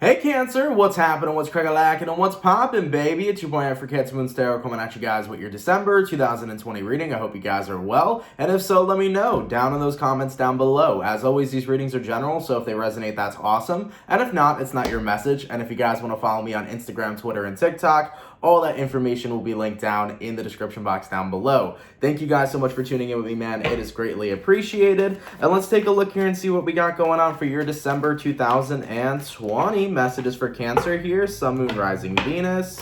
Hey Cancer, what's happening, what's crack-a-lackin', and what's poppin', baby? It's your boy here for CancerMoonsTarot coming at you guys with your December 2020 reading. I hope you guys are well, and if so, let me know down in those comments down below. As always, these readings are general, so if they resonate, that's awesome, and if not, it's not your message. And if you guys want to follow me on Instagram, Twitter, and TikTok, all that information will be linked down in the description box down below. Thank you guys so much for tuning in with me, man. It is greatly appreciated. And let's take a look here and see what we got going on for your December 2020. Messages for Cancer here. Sun, Moon, Rising, Venus.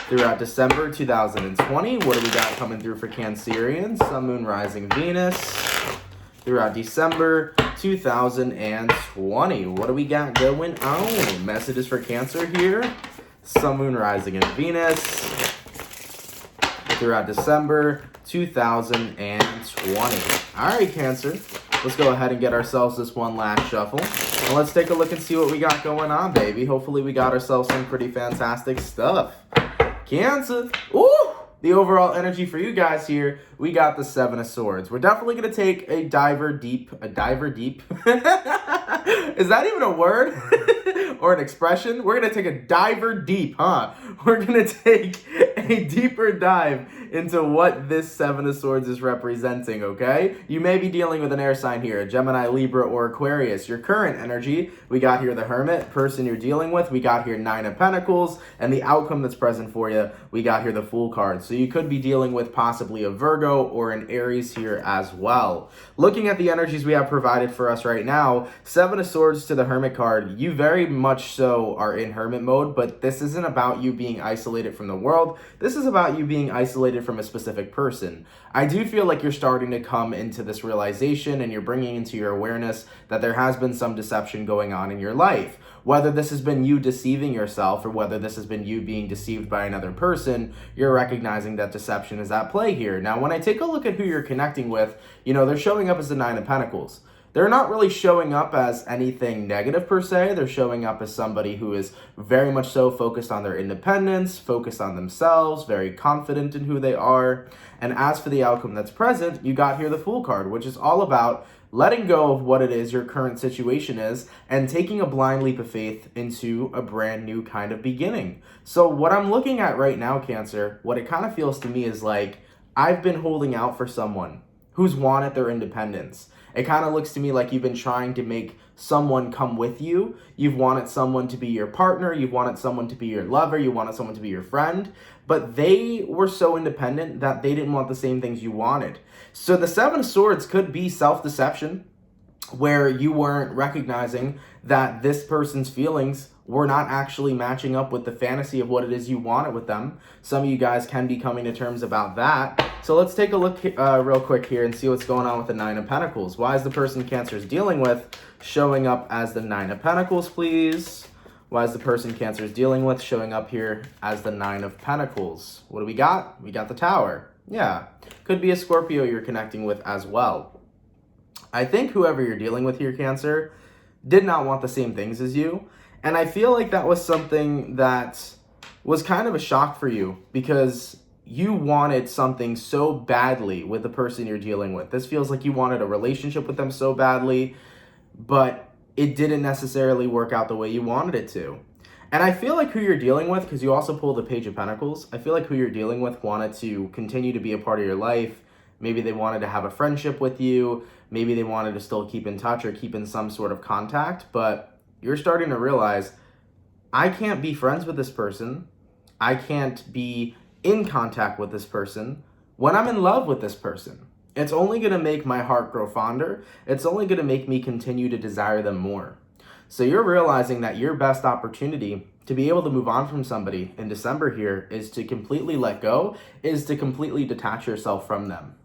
Throughout December 2020, what do we got coming through for Cancerians? Sun, Moon, Rising, Venus. Throughout December 2020, what do we got going on? Messages for Cancer here. Sun, Moon, Rising, and Venus throughout December 2020. All right, Cancer, let's go ahead and get ourselves this one last shuffle. And let's take a look and see what we got going on, baby. Hopefully we got ourselves some pretty fantastic stuff. Cancer, ooh! The overall energy for you guys here, we got the Seven of Swords. We're definitely going to take a diver deep. Is that even a word or an expression? We're going to take a diver deep, huh? We're going to take a deeper dive into what this Seven of Swords is representing, okay? You may be dealing with an air sign here, a Gemini, Libra, or Aquarius. Your current energy, we got here the Hermit, person you're dealing with. We got here Nine of Pentacles, and the outcome that's present for you, we got here the Fool card. So you could be dealing with possibly a Virgo or an Aries here as well. Looking at the energies we have provided for us right now, Seven of Swords to the Hermit card, you very much so are in Hermit mode, but this isn't about you being isolated from the world. This is about you being isolated from a specific person. I do feel like you're starting to come into this realization and you're bringing into your awareness that there has been some deception going on in your life. Whether this has been you deceiving yourself or whether this has been you being deceived by another person, you're recognizing that deception is at play here. Now, when I take a look at who you're connecting with, you know, they're showing up as the Nine of Pentacles. They're not really showing up as anything negative per se. They're showing up as somebody who is very much so focused on their independence, focused on themselves, very confident in who they are. And as for the outcome that's present, you got here the Fool card, which is all about letting go of what it is your current situation is and taking a blind leap of faith into a brand new kind of beginning. So what I'm looking at right now, Cancer, what it kind of feels to me is like I've been holding out for someone who's wanted their independence. It kind of looks to me like you've been trying to make someone come with you. You've wanted someone to be your partner. You've wanted someone to be your lover. You wanted someone to be your friend. But they were so independent that they didn't want the same things you wanted. So the Seven of Swords could be self-deception, where you weren't recognizing that this person's feelings were not actually matching up with the fantasy of what it is you wanted with them. Some of you guys can be coming to terms about that. So let's take a look real quick here and see what's going on with the Nine of Pentacles. Why is the person Cancer is dealing with showing up as the Nine of Pentacles, please? Why is the person Cancer is dealing with showing up here as the Nine of Pentacles? What do we got? We got the Tower. Yeah, could be a Scorpio you're connecting with as well. I think whoever you're dealing with here, Cancer, did not want the same things as you. And I feel like that was something that was kind of a shock for you because you wanted something so badly with the person you're dealing with. This feels like you wanted a relationship with them so badly, but it didn't necessarily work out the way you wanted it to. And I feel like who you're dealing with, because you also pulled the Page of Pentacles, I feel like who you're dealing with wanted to continue to be a part of your life. Maybe they wanted to have a friendship with you. Maybe they wanted to still keep in touch or keep in some sort of contact. But you're starting to realize, I can't be friends with this person. I can't be in contact with this person when I'm in love with this person. It's only going to make my heart grow fonder. It's only going to make me continue to desire them more. So you're realizing that your best opportunity to be able to move on from somebody in December here is to completely let go, is to completely detach yourself from them.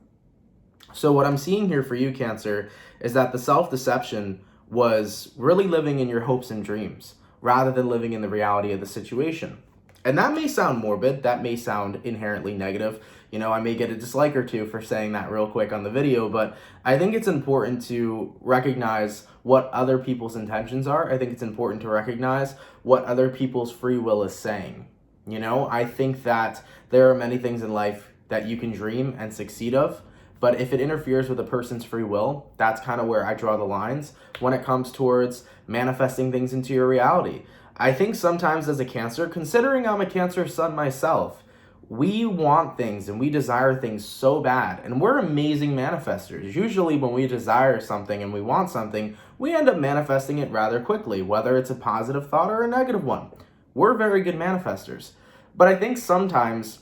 So what I'm seeing here for you, Cancer, is that the self-deception was really living in your hopes and dreams rather than living in the reality of the situation. And that may sound morbid, that may sound inherently negative. You know, I may get a dislike or two for saying that real quick on the video, but I think it's important to recognize what other people's intentions are. I think it's important to recognize what other people's free will is saying. You know, I think that there are many things in life that you can dream and succeed of, but if it interferes with a person's free will, that's kind of where I draw the lines when it comes towards manifesting things into your reality. I think sometimes as a Cancer, considering I'm a Cancer sun myself, we want things and we desire things so bad, and we're amazing manifestors. Usually when we desire something and we want something, we end up manifesting it rather quickly, whether it's a positive thought or a negative one. We're very good manifestors. But I think sometimes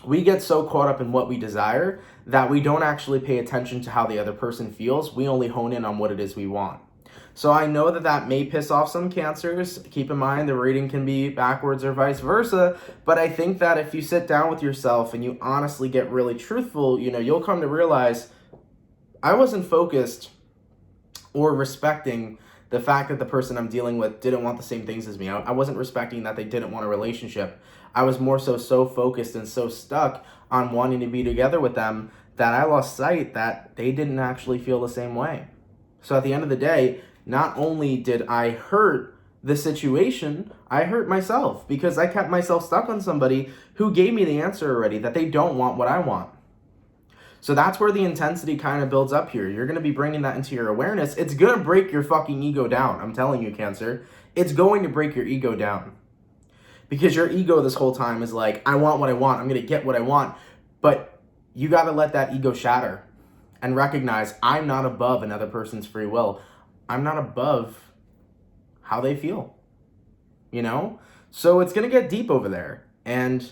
we get so caught up in what we desire that we don't actually pay attention to how the other person feels. We only hone in on what it is we want. So I know that that may piss off some Cancers. Keep in mind the reading can be backwards or vice versa, but I think that if you sit down with yourself and you honestly get really truthful, you'll come to realize I wasn't focused or respecting the fact that the person I'm dealing with didn't want the same things as me. I wasn't respecting that they didn't want a relationship. I was more so focused and so stuck on wanting to be together with them that I lost sight that they didn't actually feel the same way. So at the end of the day, not only did I hurt the situation, I hurt myself because I kept myself stuck on somebody who gave me the answer already that they don't want what I want. So that's where the intensity kind of builds up here. You're going to be bringing that into your awareness. It's going to break your fucking ego down. I'm telling you, Cancer. It's going to break your ego down. Because your ego this whole time is like, I want what I want. I'm going to get what I want. But you got to let that ego shatter and recognize I'm not above another person's free will. I'm not above how they feel, So it's going to get deep over there. And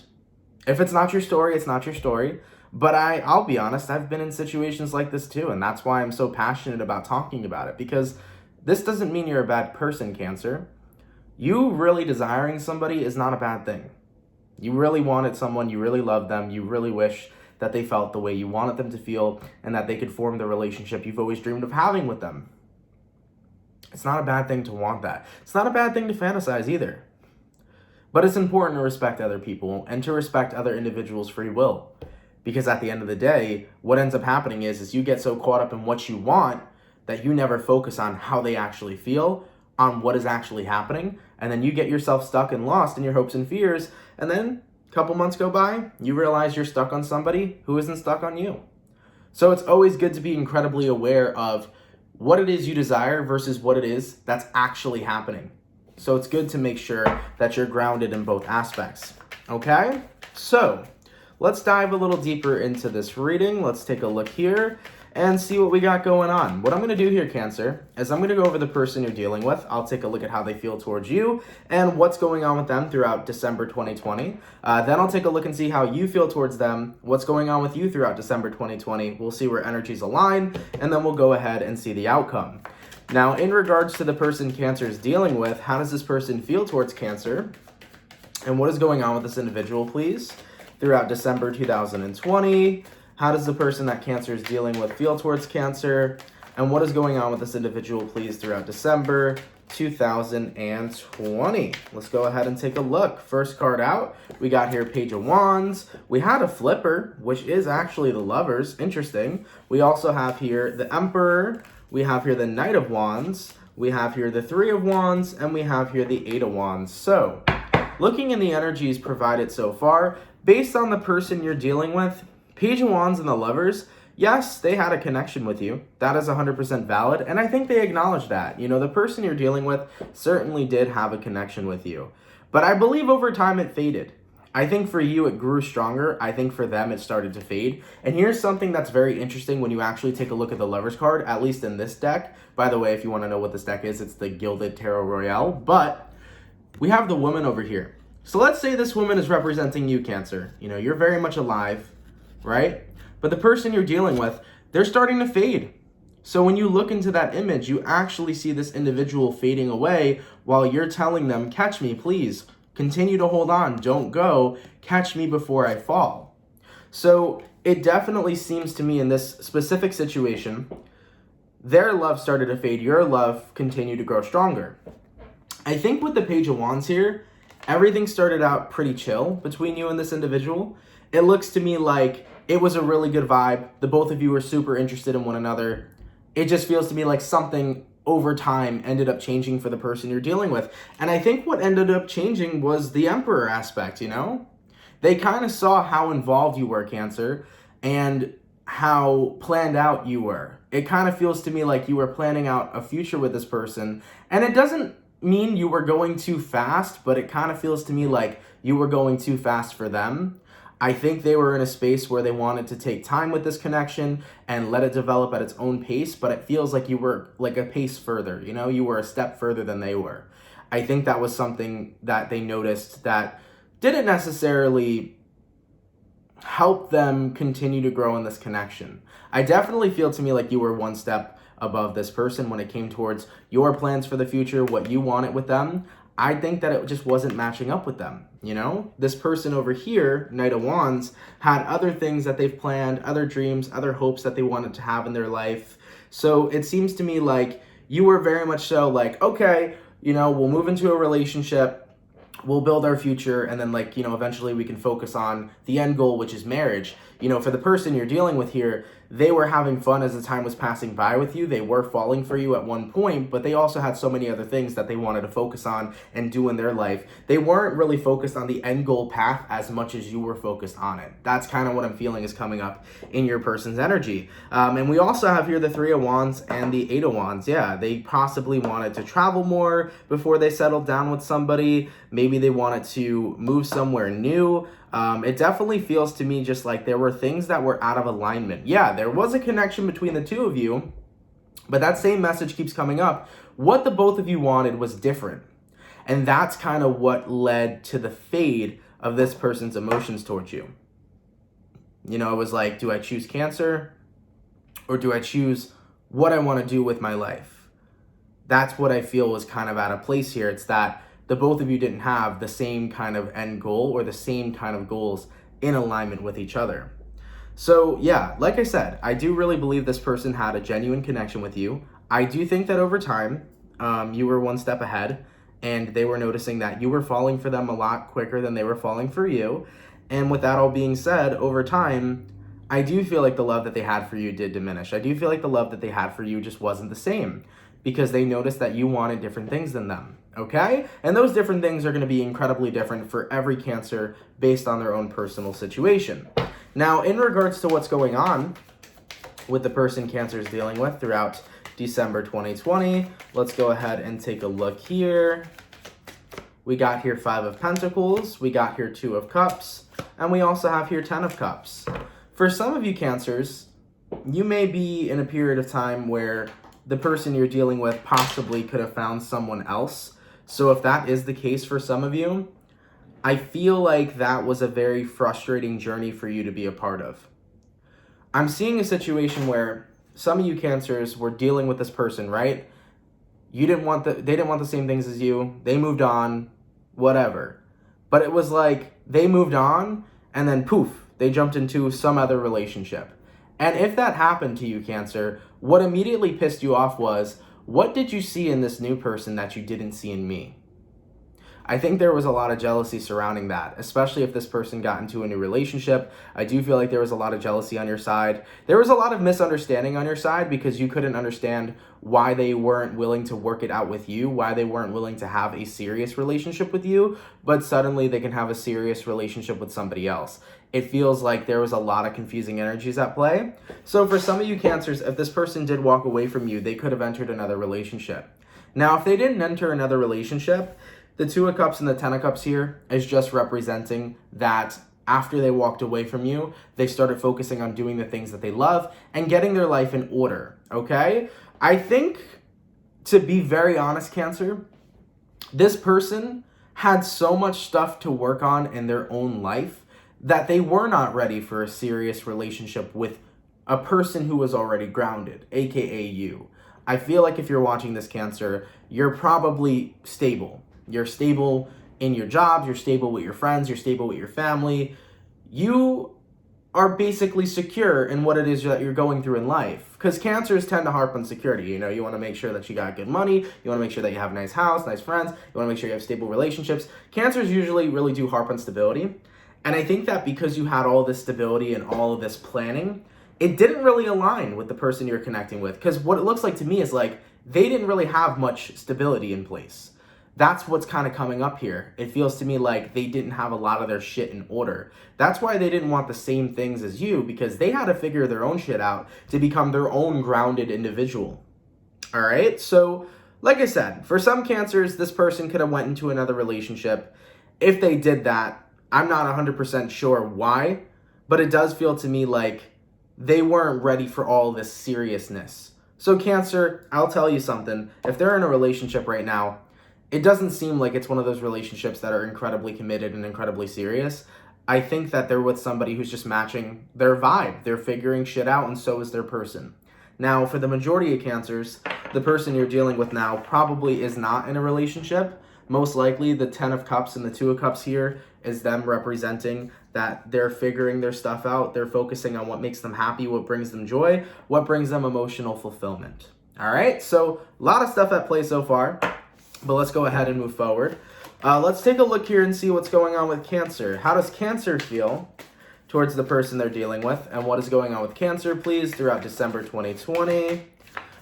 if it's not your story, it's not your story. But I'll be honest, I've been in situations like this too. And that's why I'm so passionate about talking about it. Because this doesn't mean you're a bad person, Cancer. You really desiring somebody is not a bad thing. You really wanted someone, you really loved them, you really wish that they felt the way you wanted them to feel and that they could form the relationship you've always dreamed of having with them. It's not a bad thing to want that. It's not a bad thing to fantasize either. But it's important to respect other people and to respect other individuals' free will. Because at the end of the day, what ends up happening is you get so caught up in what you want that you never focus on how they actually feel, on what is actually happening, and then you get yourself stuck and lost in your hopes and fears, and then a couple months go by, you realize you're stuck on somebody who isn't stuck on you. So it's always good to be incredibly aware of what it is you desire versus what it is that's actually happening. So it's good to make sure that you're grounded in both aspects. Okay? So let's dive a little deeper into this reading. Let's take a look here and see what we got going on. What I'm going to do here, Cancer, is I'm going to go over the person you're dealing with. I'll take a look at how they feel towards you and what's going on with them throughout December 2020. Then I'll take a look and see how you feel towards them, what's going on with you throughout December 2020. We'll see where energies align, and then we'll go ahead and see the outcome. Now, in regards to the person Cancer is dealing with, how does this person feel towards Cancer? And what is going on with this individual, please, throughout December 2020? How does the person that Cancer is dealing with feel towards Cancer? And what is going on with this individual, please, throughout December 2020? Let's go ahead and take a look. First card out, we got here Page of Wands. We had a flipper, which is actually the Lovers. Interesting. We also have here the Emperor. We have here the Knight of Wands. We have here the Three of Wands. And we have here the Eight of Wands. So, looking in the energies provided so far, based on the person you're dealing with, Page of Wands and the Lovers, yes, they had a connection with you. That is 100% valid, and I think they acknowledge that. The person you're dealing with certainly did have a connection with you. But I believe over time it faded. I think for you it grew stronger. I think for them it started to fade. And here's something that's very interesting when you actually take a look at the Lovers card, at least in this deck. By the way, if you want to know what this deck is, it's the Gilded Tarot Royale. But we have the woman over here. So let's say this woman is representing you, Cancer. You're very much alive, right? But the person you're dealing with, they're starting to fade. So when you look into that image, you actually see this individual fading away while you're telling them, catch me, please. Continue to hold on. Don't go. Catch me before I fall. So it definitely seems to me in this specific situation, their love started to fade. Your love continued to grow stronger. I think with the Page of Wands here, everything started out pretty chill between you and this individual. It looks to me like it was a really good vibe. The both of you were super interested in one another. It just feels to me like something over time ended up changing for the person you're dealing with. And I think what ended up changing was the Emperor aspect, They kind of saw how involved you were, Cancer, and how planned out you were. It kind of feels to me like you were planning out a future with this person, and it doesn't mean you were going too fast, but it kind of feels to me like you were going too fast for them. I think they were in a space where they wanted to take time with this connection and let it develop at its own pace, but it feels like you were like a pace further, you know, you were a step further than they were. I think that was something that they noticed that didn't necessarily help them continue to grow in this connection. I definitely feel to me like you were one step above this person when it came towards your plans for the future, what you wanted with them. I think that it just wasn't matching up with them, you know? This person over here, Knight of Wands, had other things that they've planned, other dreams, other hopes that they wanted to have in their life. So it seems to me like you were very much so like, okay, you know, we'll move into a relationship, we'll build our future, and then, like, you know, eventually we can focus on the end goal, which is marriage. You know, for the person you're dealing with here, they were having fun as the time was passing by with you. They were falling for you at one point, but they also had so many other things that they wanted to focus on and do in their life. They weren't really focused on the end goal path as much as you were focused on it. That's kind of what I'm feeling is coming up in your person's energy. And we also have here the Three of Wands and the Eight of Wands. Yeah, they possibly wanted to travel more before they settled down with somebody. Maybe they wanted to move somewhere new. It definitely feels to me just like there were things that were out of alignment. Yeah, there was a connection between the two of you, but that same message keeps coming up. What the both of you wanted was different. And that's kind of what led to the fade of this person's emotions towards you. You know, it was like, do I choose Cancer or do I choose what I want to do with my life? That's what I feel was kind of out of place here. It's that the both of you didn't have the same kind of end goal or the same kind of goals in alignment with each other. So yeah, like I said, I do really believe this person had a genuine connection with you. I do think that over time, you were one step ahead and they were noticing that you were falling for them a lot quicker than they were falling for you. And with that all being said, over time, I do feel like the love that they had for you did diminish. I do feel like the love that they had for you just wasn't the same because they noticed that you wanted different things than them. Okay? And those different things are going to be incredibly different for every Cancer based on their own personal situation. Now, in regards to what's going on with the person Cancer is dealing with throughout December 2020, let's go ahead and take a look here. We got here Five of Pentacles, we got here Two of Cups, and we also have here Ten of Cups. For some of you Cancers, you may be in a period of time where the person you're dealing with possibly could have found someone else. So if that is the case for some of you, I feel like that was a very frustrating journey for you to be a part of. I'm seeing a situation where some of you Cancers were dealing with this person, right? They didn't want the same things as you. They moved on, whatever. But it was like they moved on and then poof, they jumped into some other relationship. And if that happened to you, Cancer, what immediately pissed you off was, what did you see in this new person that you didn't see in me? I think there was a lot of jealousy surrounding that, especially if this person got into a new relationship. I do feel like there was a lot of jealousy on your side. There was a lot of misunderstanding on your side because you couldn't understand why they weren't willing to work it out with you, why they weren't willing to have a serious relationship with you, but suddenly they can have a serious relationship with somebody else. It feels like there was a lot of confusing energies at play. So for some of you Cancers, if this person did walk away from you, they could have entered another relationship. Now, if they didn't enter another relationship, the Two of Cups and the Ten of Cups here is just representing that after they walked away from you, they started focusing on doing the things that they love and getting their life in order, okay? I think, to be very honest, Cancer, this person had so much stuff to work on in their own life that they were not ready for a serious relationship with a person who was already grounded, aka you. I feel like if you're watching this, Cancer, you're probably stable. You're stable in your jobs, you're stable with your friends, you're stable with your family. You are basically secure in what it is that you're going through in life. Because Cancers tend to harp on security. You know, you want to make sure that you got good money, you want to make sure that you have a nice house, nice friends, you want to make sure you have stable relationships. Cancers usually really do harp on stability. And I think that because you had all this stability and all of this planning, it didn't really align with the person you're connecting with. Because what it looks like to me is like they didn't really have much stability in place. That's what's kind of coming up here. It feels to me like they didn't have a lot of their shit in order. That's why they didn't want the same things as you, because they had to figure their own shit out to become their own grounded individual. All right? So, like I said, for some Cancers, this person could have went into another relationship. If they did that, I'm not 100% sure why, but it does feel to me like they weren't ready for all this seriousness. So Cancer, I'll tell you something. If they're in a relationship right now, it doesn't seem like it's one of those relationships that are incredibly committed and incredibly serious. I think that they're with somebody who's just matching their vibe. They're figuring shit out, and so is their person. Now, for the majority of Cancers, the person you're dealing with now probably is not in a relationship. Most likely, the 10 of Cups and the 2 of Cups here is them representing that they're figuring their stuff out. They're focusing on what makes them happy, what brings them joy, what brings them emotional fulfillment. All right, so a lot of stuff at play so far. But let's go ahead and move forward. Let's take a look here and see what's going on with Cancer. How does Cancer feel towards the person they're dealing with? And what is going on with Cancer, please, throughout December 2020?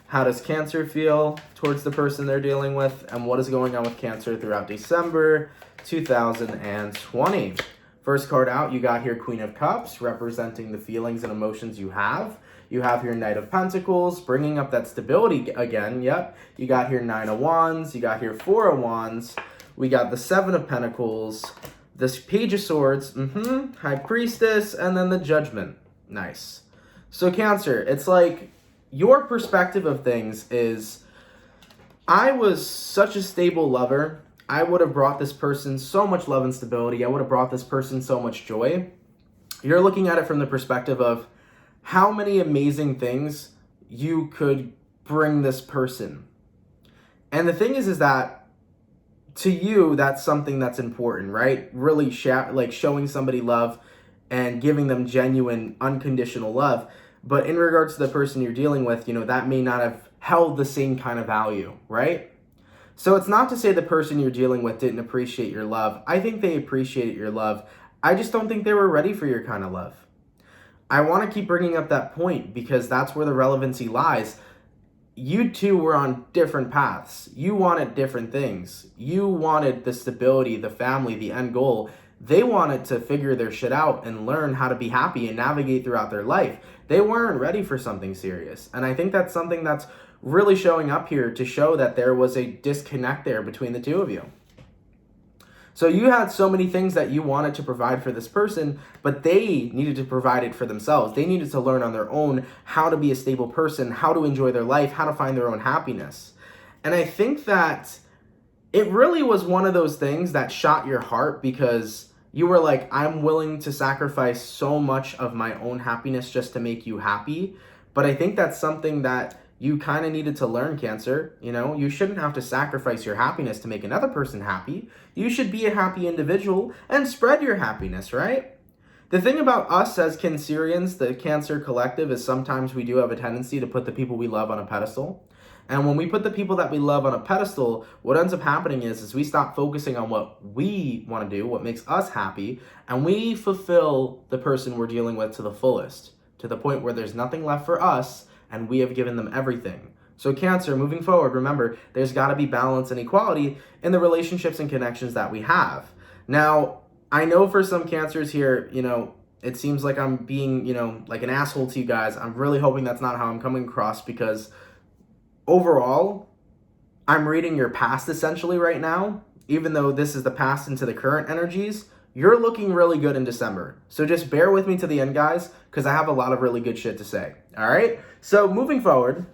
How does Cancer feel towards the person they're dealing with? And what is going on with Cancer throughout December 2020? First card out, you got here Queen of Cups, representing the feelings and emotions you have. You have here Knight of Pentacles, bringing up that stability again. Yep. You got here 9 of Wands. You got here 4 of Wands. We got the 7 of Pentacles, this Page of Swords, High Priestess, and then the Judgment. Nice. So Cancer, it's like your perspective of things is, I was such a stable lover. I would have brought this person so much love and stability. I would have brought this person so much joy. You're looking at it from the perspective of how many amazing things you could bring this person. And the thing is that to you, that's something that's important, right? Really showing somebody love and giving them genuine, unconditional love. But in regards to the person you're dealing with, that may not have held the same kind of value, right? So it's not to say the person you're dealing with didn't appreciate your love. I think they appreciated your love. I just don't think they were ready for your kind of love. I want to keep bringing up that point because that's where the relevancy lies. You two were on different paths. You wanted different things. You wanted the stability, the family, the end goal. They wanted to figure their shit out and learn how to be happy and navigate throughout their life. They weren't ready for something serious. And I think that's something that's really showing up here to show that there was a disconnect there between the two of you. So you had so many things that you wanted to provide for this person, but they needed to provide it for themselves. They needed to learn on their own how to be a stable person, how to enjoy their life, how to find their own happiness. And I think that it really was one of those things that shot your heart because you were like, I'm willing to sacrifice so much of my own happiness just to make you happy. But I think that's something that you kind of needed to learn, Cancer. You shouldn't have to sacrifice your happiness to make another person happy. You should be a happy individual and spread your happiness, right? The thing about us as Cancerians, the Cancer collective, is sometimes we do have a tendency to put the people we love on a pedestal. And when we put the people that we love on a pedestal, what ends up happening is we stop focusing on what we want to do, what makes us happy, and we fulfill the person we're dealing with to the fullest, to the point where there's nothing left for us and we have given them everything. So Cancer, moving forward, remember, there's got to be balance and equality in the relationships and connections that we have. Now, I know for some Cancers here, it seems like I'm being, like an asshole to you guys. I'm really hoping that's not how I'm coming across because overall, I'm reading your past essentially right now. Even though this is the past into the current energies, you're looking really good in December. So just bear with me to the end, guys, because I have a lot of really good shit to say. All right? So moving forward,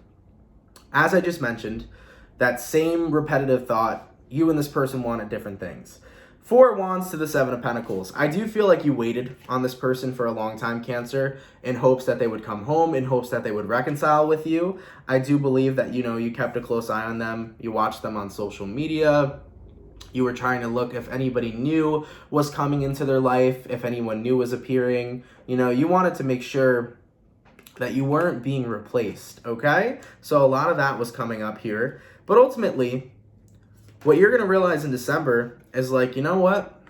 as I just mentioned, that same repetitive thought, you and this person wanted different things. 4 of Wands to the 7 of Pentacles. I do feel like you waited on this person for a long time, Cancer, in hopes that they would come home, in hopes that they would reconcile with you. I do believe that, you kept a close eye on them. You watched them on social media. You were trying to look if anybody new was coming into their life, if anyone new was appearing. You wanted to make sure that you weren't being replaced, okay? So a lot of that was coming up here. But ultimately, what you're going to realize in December is like, you know what?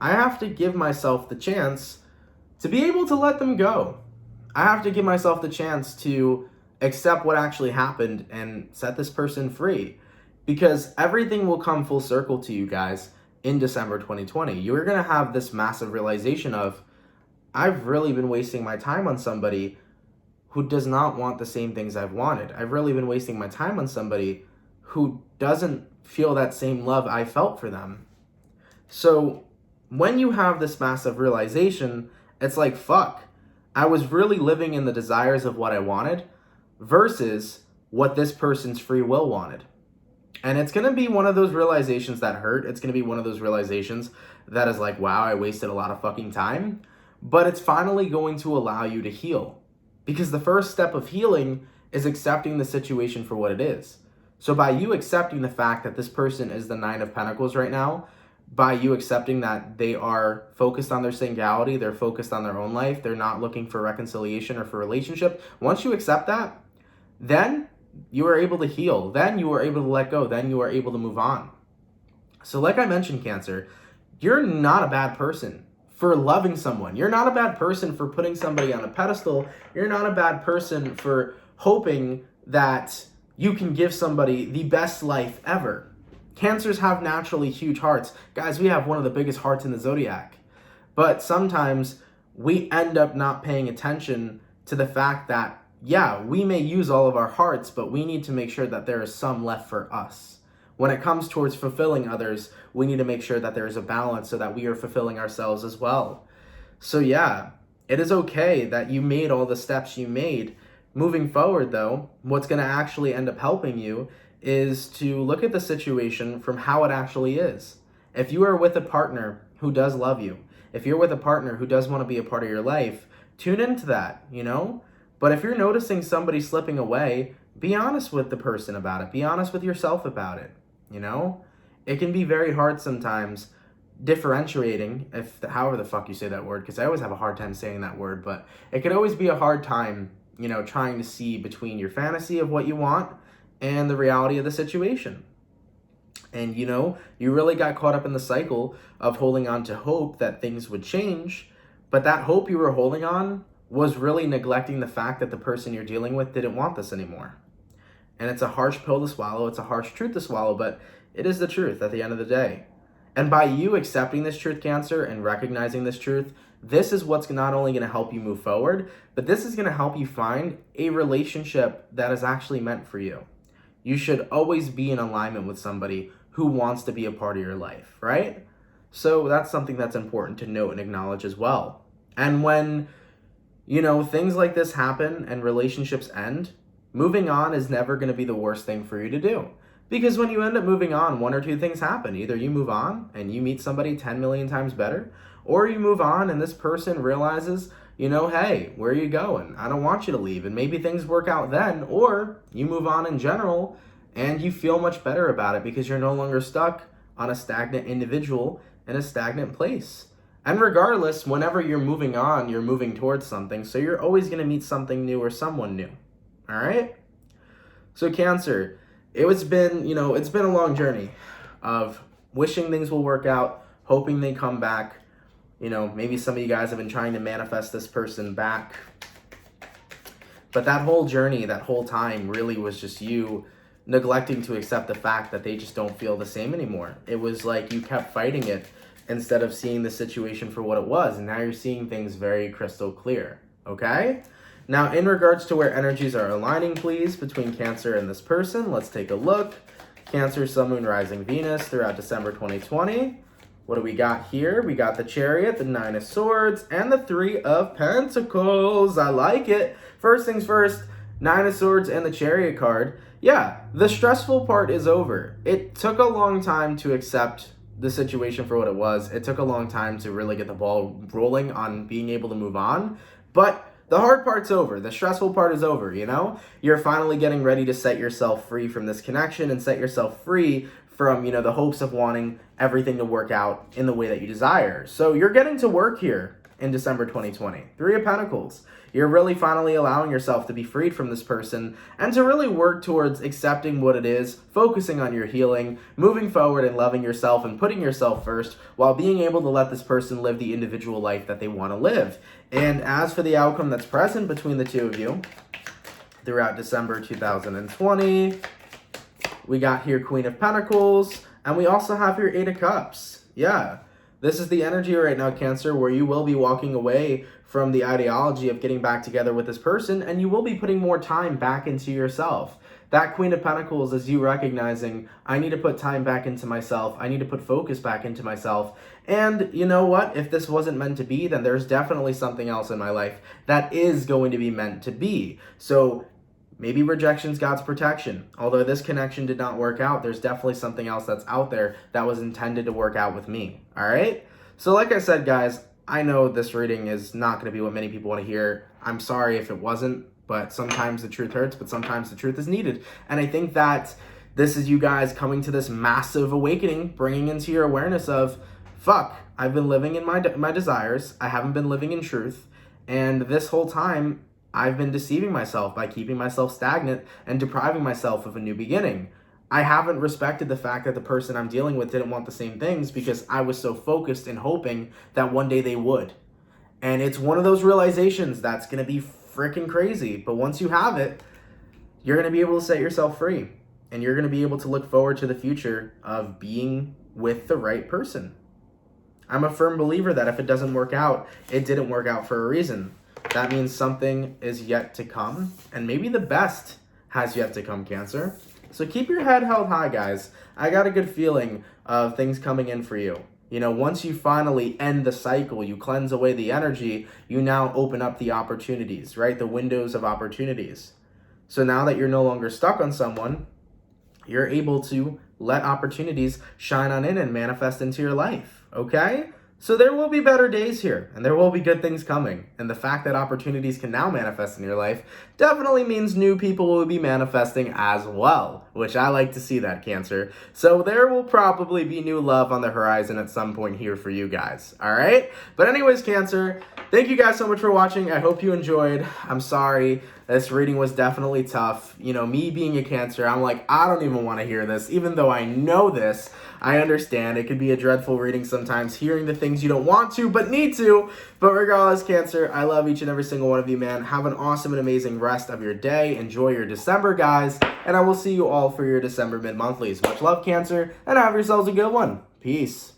I have to give myself the chance to be able to let them go. I have to give myself the chance to accept what actually happened and set this person free. because everything will come full circle to you guys in December 2020. You're going to have this massive realization of, I've really been wasting my time on somebody who does not want the same things I've wanted. I've really been wasting my time on somebody who doesn't feel that same love I felt for them. So when you have this massive realization, it's like, fuck, I was really living in the desires of what I wanted versus what this person's free will wanted. And it's going to be one of those realizations that hurt. It's going to be one of those realizations that is like, wow, I wasted a lot of fucking time. But it's finally going to allow you to heal. Because the first step of healing is accepting the situation for what it is. So by you accepting the fact that this person is the Nine of Pentacles right now, by you accepting that they are focused on their singleality, they're focused on their own life, they're not looking for reconciliation or for relationship, once you accept that, then you are able to heal. Then you are able to let go. Then you are able to move on. So like I mentioned, Cancer, you're not a bad person for loving someone. You're not a bad person for putting somebody on a pedestal. You're not a bad person for hoping that you can give somebody the best life ever. Cancers have naturally huge hearts. Guys, we have one of the biggest hearts in the zodiac. But sometimes we end up not paying attention to the fact that, yeah, we may use all of our hearts, but we need to make sure that there is some left for us. When it comes towards fulfilling others, we need to make sure that there is a balance so that we are fulfilling ourselves as well. So yeah, it is okay that you made all the steps you made. Moving forward though, what's going to actually end up helping you is to look at the situation from how it actually is. If you are with a partner who does love you, if you're with a partner who does want to be a part of your life, tune into that, you know? But if you're noticing somebody slipping away, be honest with the person about it. Be honest with yourself about it, you know? It can be very hard sometimes differentiating, however the fuck you say that word, because I always have a hard time saying that word, but it can always be a hard time, you know, trying to see between your fantasy of what you want and the reality of the situation. And, you know, you really got caught up in the cycle of holding on to hope that things would change, but that hope you were holding on was really neglecting the fact that the person you're dealing with didn't want this anymore. And it's a harsh pill to swallow, it's a harsh truth to swallow, but it is the truth at the end of the day. And by you accepting this truth, Cancer, and recognizing this truth, this is what's not only going to help you move forward, but this is going to help you find a relationship that is actually meant for you. You should always be in alignment with somebody who wants to be a part of your life, right? So that's something that's important to note and acknowledge as well. And when, you know, things like this happen and relationships end, moving on is never going to be the worst thing for you to do. Because when you end up moving on, one or two things happen. Either you move on and you meet somebody 10 million times better, or you move on and this person realizes, you know, hey, where are you going? I don't want you to leave. And maybe things work out then, or you move on in general and you feel much better about it because you're no longer stuck on a stagnant individual in a stagnant place. And regardless, whenever you're moving on, you're moving towards something. So you're always going to meet something new or someone new. All right? So Cancer, it's been a long journey of wishing things will work out, hoping they come back. You know, maybe some of you guys have been trying to manifest this person back. But that whole journey, that whole time really was just you neglecting to accept the fact that they just don't feel the same anymore. It was like you kept fighting it instead of seeing the situation for what it was. And now you're seeing things very crystal clear. Okay? Now, in regards to where energies are aligning, please, between Cancer and this person, let's take a look. Cancer, Sun, Moon, Rising, Venus throughout December 2020. What do we got here? We got the Chariot, the Nine of Swords, and the Three of Pentacles. I like it. First things first, Nine of Swords and the Chariot card. Yeah, the stressful part is over. It took a long time to accept the situation for what it was. It took a long time to really get the ball rolling on being able to move on. But the hard part's over. The stressful part is over, you know? You're finally getting ready to set yourself free from this connection and set yourself free from, you know, the hopes of wanting everything to work out in the way that you desire. So you're getting to work here in December 2020. Three of Pentacles. You're really finally allowing yourself to be freed from this person and to really work towards accepting what it is, focusing on your healing, moving forward and loving yourself and putting yourself first while being able to let this person live the individual life that they want to live. And as for the outcome that's present between the two of you throughout December 2020, We got here Queen of Pentacles, and we also have here Eight of Cups. Yeah, this is the energy right now, Cancer, where you will be walking away from the ideology of getting back together with this person, and you will be putting more time back into yourself. That Queen of Pentacles is you recognizing, I need to put time back into myself. I need to put focus back into myself. And you know what? If this wasn't meant to be, then there's definitely something else in my life that is going to be meant to be. So maybe rejection's God's protection. Although this connection did not work out, there's definitely something else that's out there that was intended to work out with me. All right? So like I said, guys, I know this reading is not going to be what many people want to hear. I'm sorry if it wasn't. But sometimes the truth hurts, but sometimes the truth is needed. And I think that this is you guys coming to this massive awakening, bringing into your awareness of, fuck, I've been living in my desires. I haven't been living in truth. And this whole time, I've been deceiving myself by keeping myself stagnant and depriving myself of a new beginning. I haven't respected the fact that the person I'm dealing with didn't want the same things because I was so focused and hoping that one day they would. And it's one of those realizations that's going to be freaking crazy, but once you have it, you're going to be able to set yourself free, and you're going to be able to look forward to the future of being with the right person. I'm a firm believer that if it doesn't work out, it didn't work out for a reason. That means something is yet to come, and maybe the best has yet to come, Cancer. So keep your head held high, guys. I got a good feeling of things coming in for you. You know, once you finally end the cycle, you cleanse away the energy, you now open up the opportunities, right? The windows of opportunities. So now that you're no longer stuck on someone, you're able to let opportunities shine on in and manifest into your life, okay? So there will be better days here, and there will be good things coming. And the fact that opportunities can now manifest in your life definitely means new people will be manifesting as well, which I like to see that, Cancer. So there will probably be new love on the horizon at some point here for you guys, all right? But anyways, Cancer, thank you guys so much for watching. I hope you enjoyed. I'm sorry. This reading was definitely tough. You know, me being a Cancer, I'm like, I don't even want to hear this. Even though I know this, I understand it could be a dreadful reading sometimes, hearing the things you don't want to but need to. But regardless, Cancer, I love each and every single one of you, man. Have an awesome and amazing rest of your day. Enjoy your December, guys. And I will see you all for your December mid-monthlies. Much love, Cancer, and have yourselves a good one. Peace.